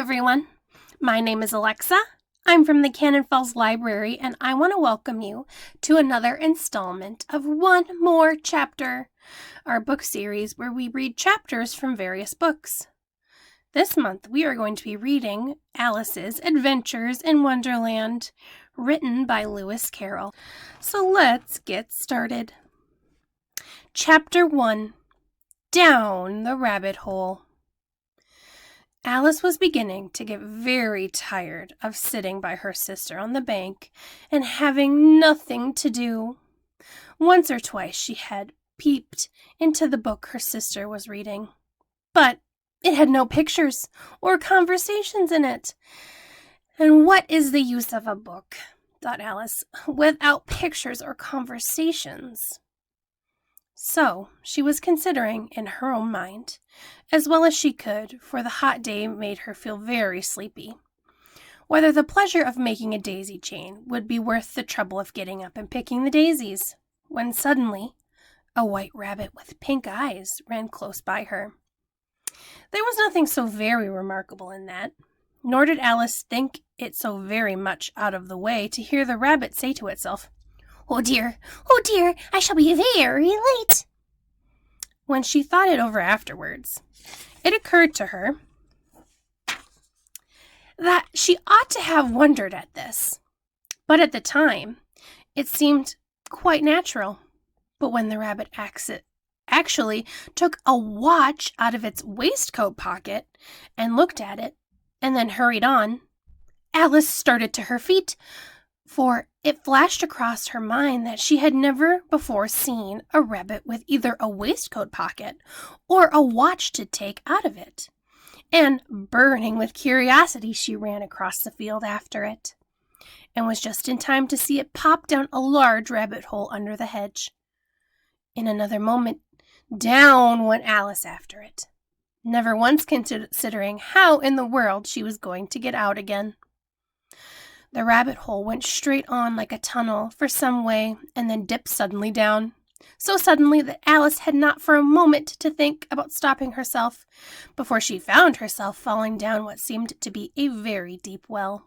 everyone. My name is Alexa. I'm from the Cannon Falls Library, and I want to welcome you to another installment of One More Chapter, our book series where we read chapters from various books. This month, we are going to be reading Alice's Adventures in Wonderland, written by Lewis Carroll. So let's get started. Chapter 1, Down the Rabbit Hole. Alice was beginning to get very tired of sitting by her sister on the bank and having nothing to do. Once or twice she had peeped into the book her sister was reading, but it had no pictures or conversations in it. And what is the use of a book, thought Alice, without pictures or conversations? So she was considering in her own mind, as well as she could, for the hot day made her feel very sleepy, whether the pleasure of making a daisy chain would be worth the trouble of getting up and picking the daisies, when suddenly a white rabbit with pink eyes ran close by her. There was nothing so very remarkable in that, nor did Alice think it so very much out of the way to hear the rabbit say to itself, oh dear, I shall be very late." When she thought it over afterwards, it occurred to her that she ought to have wondered at this, but at the time it seemed quite natural. But when the rabbit actually took a watch out of its waistcoat pocket and looked at it, and then hurried on, Alice started to her feet, for it flashed across her mind that she had never before seen a rabbit with either a waistcoat pocket or a watch to take out of it, and burning with curiosity she ran across the field after it, and was just in time to see it pop down a large rabbit hole under the hedge. In another moment, down went Alice after it, never once considering how in the world she was going to get out again. The rabbit hole went straight on like a tunnel for some way and then dipped suddenly down, so suddenly that Alice had not for a moment to think about stopping herself before she found herself falling down what seemed to be a very deep well.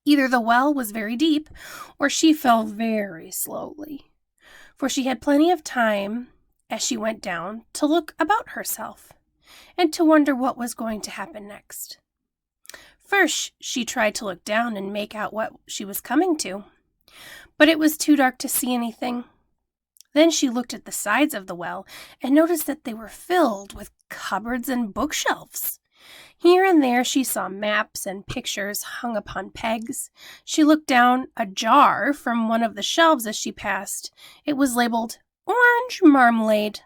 Either the well was very deep or she fell very slowly, for she had plenty of time as she went down to look about herself and to wonder what was going to happen next. First, she tried to look down and make out what she was coming to, but it was too dark to see anything. Then she looked at the sides of the well and noticed that they were filled with cupboards and bookshelves. Here and there she saw maps and pictures hung upon pegs. She looked down a jar from one of the shelves as she passed. It was labeled Orange Marmalade,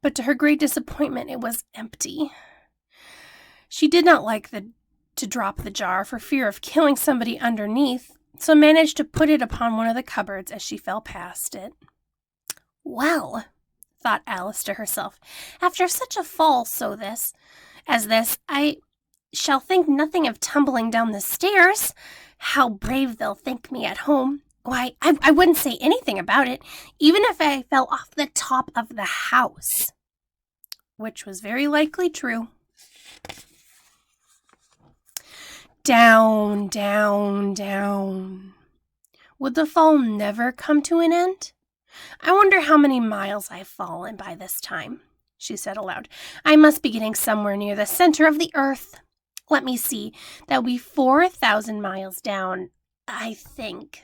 but to her great disappointment it was empty. She did not like to drop the jar for fear of killing somebody underneath, so managed to put it upon one of the cupboards as she fell past it. Well, thought Alice to herself, after such a fall as this, I shall think nothing of tumbling down the stairs. How brave they'll think me at home. Why, I wouldn't say anything about it, even if I fell off the top of the house. Which was very likely true. Down, down, down. Would the fall never come to an end? I wonder how many miles I've fallen by this time, she said aloud. I must be getting somewhere near the center of the earth. Let me see, that will be 4,000 miles down, I think.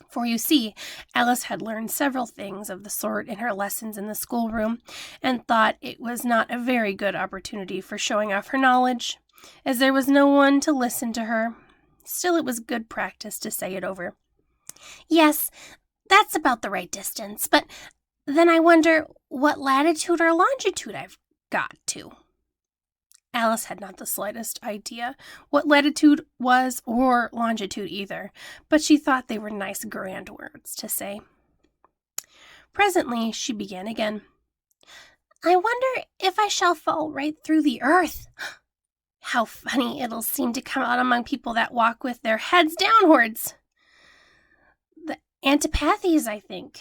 For you see, Alice had learned several things of the sort in her lessons in the schoolroom, and thought it was not a very good opportunity for showing off her knowledge, as there was no one to listen to her. Still, it was good practice to say it over. Yes, that's about the right distance, but then I wonder what latitude or longitude I've got to. Alice had not the slightest idea what latitude was or longitude either, but she thought they were nice grand words to say. Presently she began again. I wonder if I shall fall right through the earth. How funny it'll seem to come out among people that walk with their heads downwards. The antipathies, I think.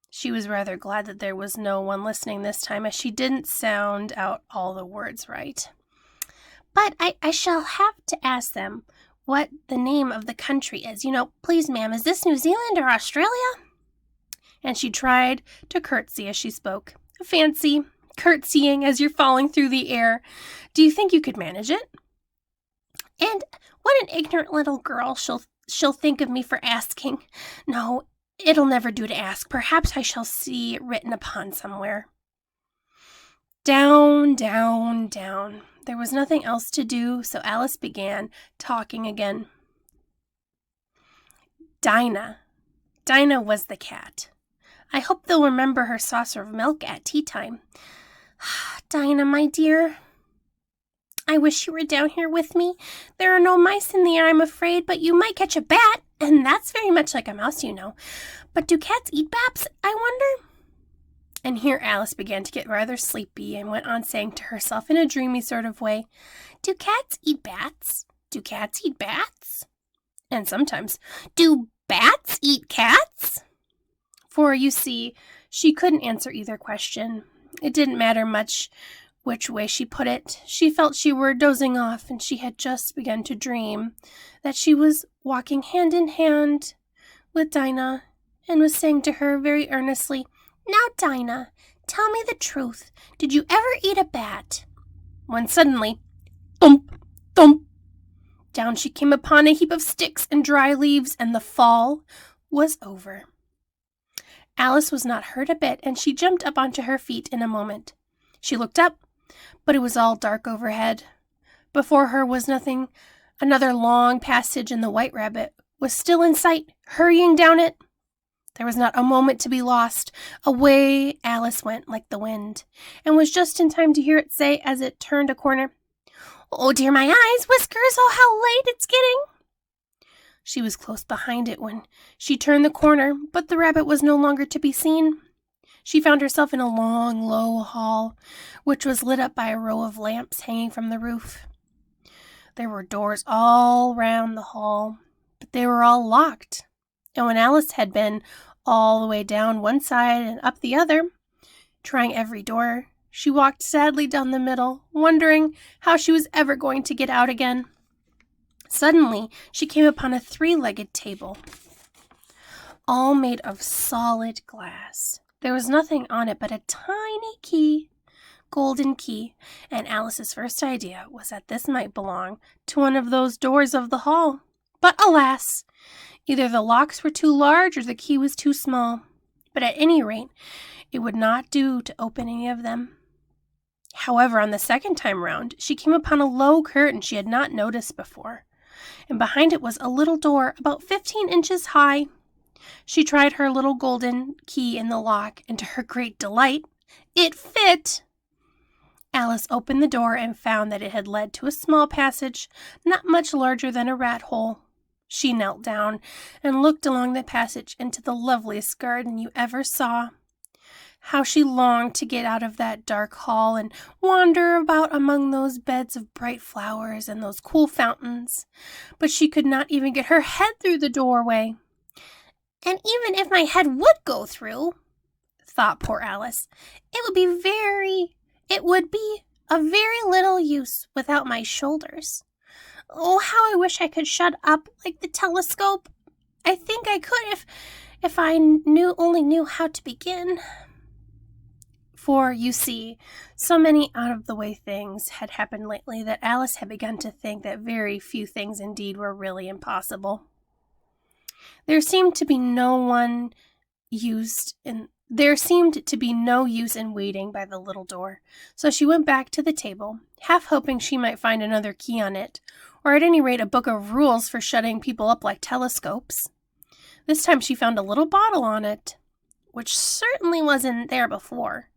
She was rather glad that there was no one listening this time, as she didn't sound out all the words right. But I shall have to ask them what the name of the country is. Please, ma'am, is this New Zealand or Australia? And she tried to curtsy as she spoke. Fancy curtsying as you're falling through the air. Do you think you could manage it? And what an ignorant little girl she'll think of me for asking. No, it'll never do to ask. Perhaps I shall see it written upon somewhere. Down, down, down. There was nothing else to do, so Alice began talking again. Dinah. Dinah was the cat. I hope they'll remember her saucer of milk at tea time. Dinah, my dear, I wish you were down here with me. There are no mice in the air, I'm afraid, but you might catch a bat, and that's very much like a mouse, But do cats eat bats, I wonder? And here Alice began to get rather sleepy and went on saying to herself in a dreamy sort of way, Do cats eat bats? Do cats eat bats? And sometimes, do bats eat cats? For, you see, she couldn't answer either question. It didn't matter much which way she put it. She felt she were dozing off, and she had just begun to dream that she was walking hand in hand with Dinah, and was saying to her very earnestly, Now, Dinah, tell me the truth. Did you ever eat a bat? When suddenly, thump, thump, down she came upon a heap of sticks and dry leaves, and the fall was over. Alice was not hurt a bit, and she jumped up onto her feet in a moment. She looked up, but it was all dark overhead. Before her was nothing. Another long passage, and the White Rabbit was still in sight, hurrying down it. There was not a moment to be lost. Away Alice went like the wind, and was just in time to hear it say as it turned a corner, Oh, dear, my eyes, Whiskers, oh, how late it's getting. She was close behind it when she turned the corner, but the rabbit was no longer to be seen. She found herself in a long, low hall, which was lit up by a row of lamps hanging from the roof. There were doors all round the hall, but they were all locked. And when Alice had been all the way down one side and up the other, trying every door, she walked sadly down the middle, wondering how she was ever going to get out again. Suddenly, she came upon a 3-legged table, all made of solid glass. There was nothing on it but a tiny key, golden key, and Alice's first idea was that this might belong to one of those doors of the hall. But alas! Either the locks were too large or the key was too small. But at any rate, it would not do to open any of them. However, on the second time round, she came upon a low curtain she had not noticed before, and behind it was a little door about 15 inches high. She tried her little golden key in the lock, and to her great delight, it fit. Alice opened the door and found that it had led to a small passage, not much larger than a rat hole. She knelt down and looked along the passage into the loveliest garden you ever saw. How she longed to get out of that dark hall and wander about among those beds of bright flowers and those cool fountains. But she could not even get her head through the doorway. And even if my head would go through, thought poor Alice, it would be of very little use without my shoulders. Oh, how I wish I could shut up like the telescope. I think I could if I only knew how to begin. For, you see, so many out-of-the-way things had happened lately that Alice had begun to think that very few things indeed were really impossible. There seemed to be no use in waiting by the little door, so she went back to the table, half hoping she might find another key on it, or at any rate a book of rules for shutting people up like telescopes. This time she found a little bottle on it, which certainly wasn't there before,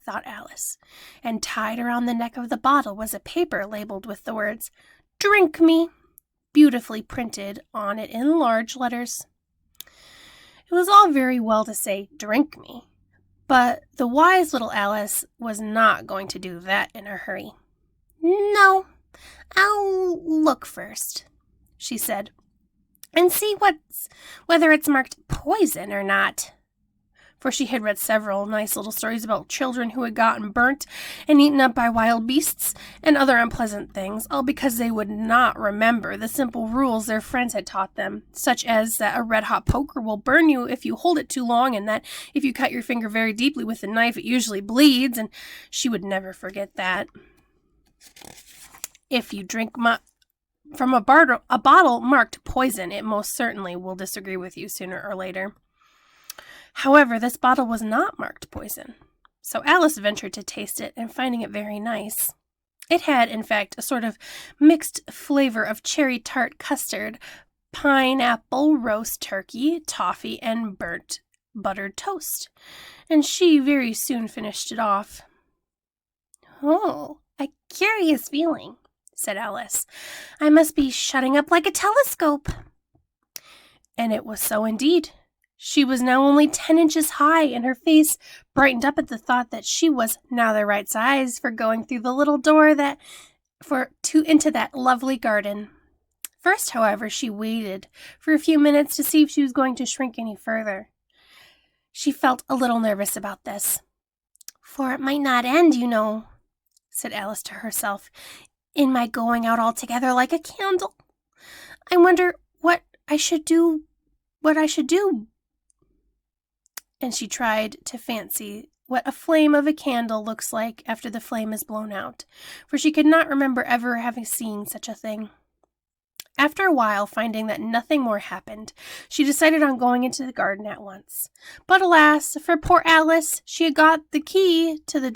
thought Alice, and tied around the neck of the bottle was a paper labeled with the words, "Drink me," beautifully printed on it in large letters. It was all very well to say, "Drink me," but the wise little Alice was not going to do that in a hurry. "No, I'll look first," she said, "and see whether it's marked poison or not." for she had read several nice little stories about children who had gotten burnt and eaten up by wild beasts and other unpleasant things, all because they would not remember the simple rules their friends had taught them, such as that a red-hot poker will burn you if you hold it too long, and that if you cut your finger very deeply with a knife, it usually bleeds, and she would never forget that. If you drink from a bottle marked poison, it most certainly will disagree with you sooner or later. However, this bottle was not marked poison, so Alice ventured to taste it, and finding it very nice. It had, in fact, a sort of mixed flavor of cherry tart custard, pineapple, roast turkey, toffee, and burnt buttered toast, and she very soon finished it off. "Oh, a curious feeling," said Alice. "I must be shutting up like a telescope." And it was so indeed. She was now only 10 inches high, and her face brightened up at the thought that she was now the right size for going through the little door into that lovely garden. First, however, she waited for a few minutes to see if she was going to shrink any further. She felt a little nervous about this. "For it might not end, you know," said Alice to herself, "in my going out altogether like a candle. I wonder what I should do. And she tried to fancy what a flame of a candle looks like after the flame is blown out, for she could not remember ever having seen such a thing. After a while, finding that nothing more happened, she decided on going into the garden at once. But alas, for poor Alice, she had got to the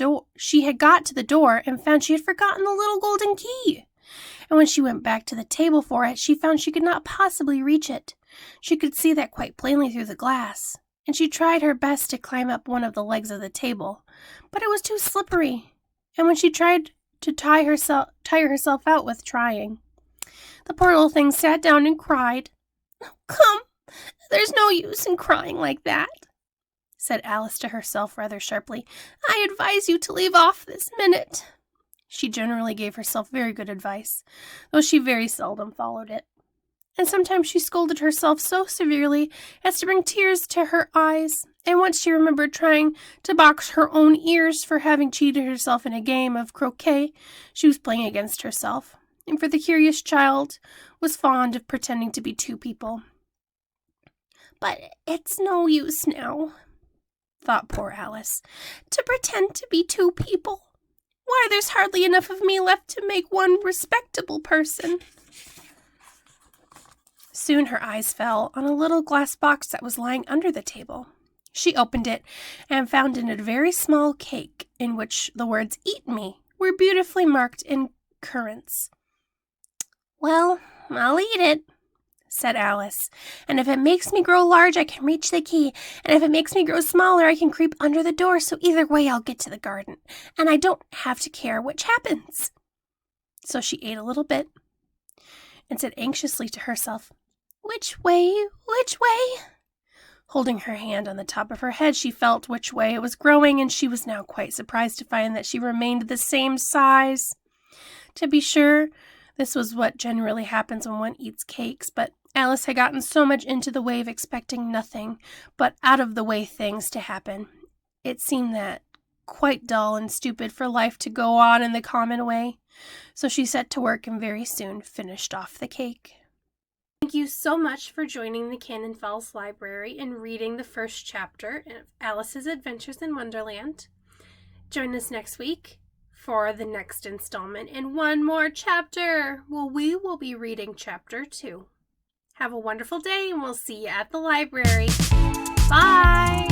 door and found she had forgotten the little golden key. And when she went back to the table for it, she found she could not possibly reach it. She could see that quite plainly through the glass, and she tried her best to climb up one of the legs of the table, but it was too slippery, and when she tried to tire herself out with trying, the poor little thing sat down and cried. "Come, there's no use in crying like that," said Alice to herself rather sharply. "I advise you to leave off this minute." She generally gave herself very good advice, though she very seldom followed it. And sometimes she scolded herself so severely as to bring tears to her eyes, and once she remembered trying to box her own ears for having cheated herself in a game of croquet she was playing against herself, and for the curious child was fond of pretending to be two people. "But it's no use now," thought poor Alice, "to pretend to be two people. Why, there's hardly enough of me left to make one respectable person." Soon her eyes fell on a little glass box that was lying under the table. She opened it and found in it a very small cake in which the words "Eat me" were beautifully marked in currants. "Well, I'll eat it," said Alice, "and if it makes me grow large, I can reach the key, and if it makes me grow smaller, I can creep under the door, so either way I'll get to the garden, and I don't have to care which happens." So she ate a little bit and said anxiously to herself, "Which way, which way?" Holding her hand on the top of her head, she felt which way it was growing, and she was now quite surprised to find that she remained the same size. To be sure, this was what generally happens when one eats cakes, but Alice had gotten so much into the way of expecting nothing but out-of-the-way things to happen. It seemed that quite dull and stupid for life to go on in the common way, so she set to work and very soon finished off the cake. Thank you so much for joining the Cannon Falls Library and reading the first chapter of Alice's Adventures in Wonderland. Join us next week for the next installment and one more chapter. Well, we will be reading chapter 2. Have a wonderful day, and we'll see you at the library. Bye!